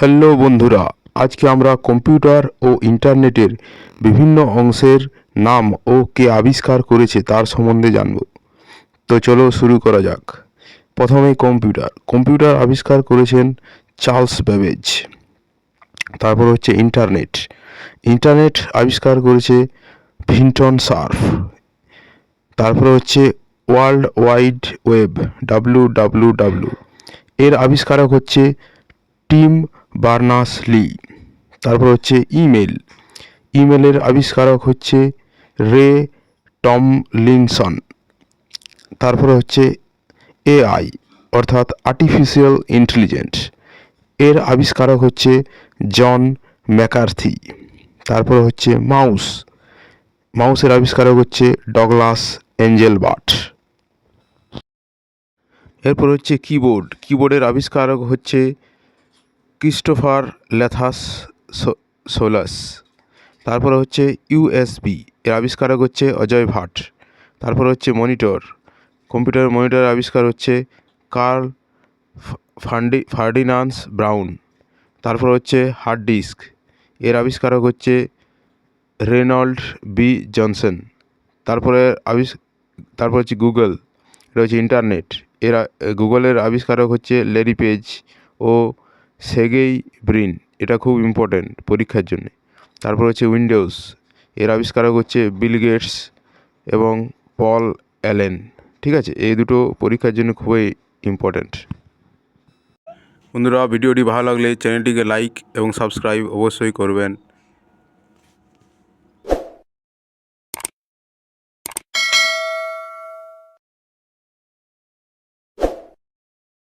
Hello বন্ধুরা, আজকে আমরা কম্পিউটার ও ইন্টারনেটের বিভিন্ন অংশের নাম ও কে আবিষ্কার করেছে তার সম্বন্ধে জানব। তো চলো শুরু করা যাক। প্রথমে কম্পিউটার আবিষ্কার করেছেন চার্লস ব্যাবেজ। তারপর হচ্ছে ইন্টারনেট আবিষ্কার করেছে ভিন্টন সার্ফ। তারপর হচ্ছে ওয়ার্ল্ড ওয়াইড ওয়েব WWW, এর আবিষ্কারক হচ্ছে টিম বার্নার্স-লি। তারপর হচ্ছে ইমেলের আবিষ্কারক হচ্ছে রে টমলিনসন। তারপরে হচ্ছে AI অর্থাৎ আর্টিফিশিয়াল ইন্টেলিজেন্স, এর আবিষ্কারক হচ্ছে জন ম্যাকার্থি। তারপরে হচ্ছে মাউসের আবিষ্কারক হচ্ছে ডগলাস এঞ্জেলবার্ট। এরপর হচ্ছে কিবোর্ডের আবিষ্কারক হচ্ছে ক্রিস্টোফার ল্যাথাস সোলাস। তারপরে হচ্ছে USB, এর আবিষ্কারক হচ্ছে অজয় ভাট। তারপর হচ্ছে কম্পিউটার মনিটরের আবিষ্কার হচ্ছে কার্ল ফার্ডিনান্ড ব্রাউন। তারপর হচ্ছে হার্ড ডিস্ক, এর আবিষ্কারক হচ্ছে রেনল্ড বি জনসন। তারপর হচ্ছে গুগল, এটা হচ্ছে ইন্টারনেট, গুগলের আবিষ্কারক হচ্ছে ল্যারি পেজ ও সেগেই ব্রিন, এটা খুব ইম্পর্টেন্ট পরীক্ষার জন্য। তারপর হচ্ছে উইন্ডোজ, এর আবিষ্কারক হচ্ছে বিল গেটস এবং পল অ্যালেন। ঠিক আছে, এই দুটো পরীক্ষার জন্য খুবই ইম্পর্টেন্ট। বন্ধুরা, ভিডিওটি ভালো লাগলে চ্যানেলটিকে লাইক এবং সাবস্ক্রাইব অবশ্যই করবেন।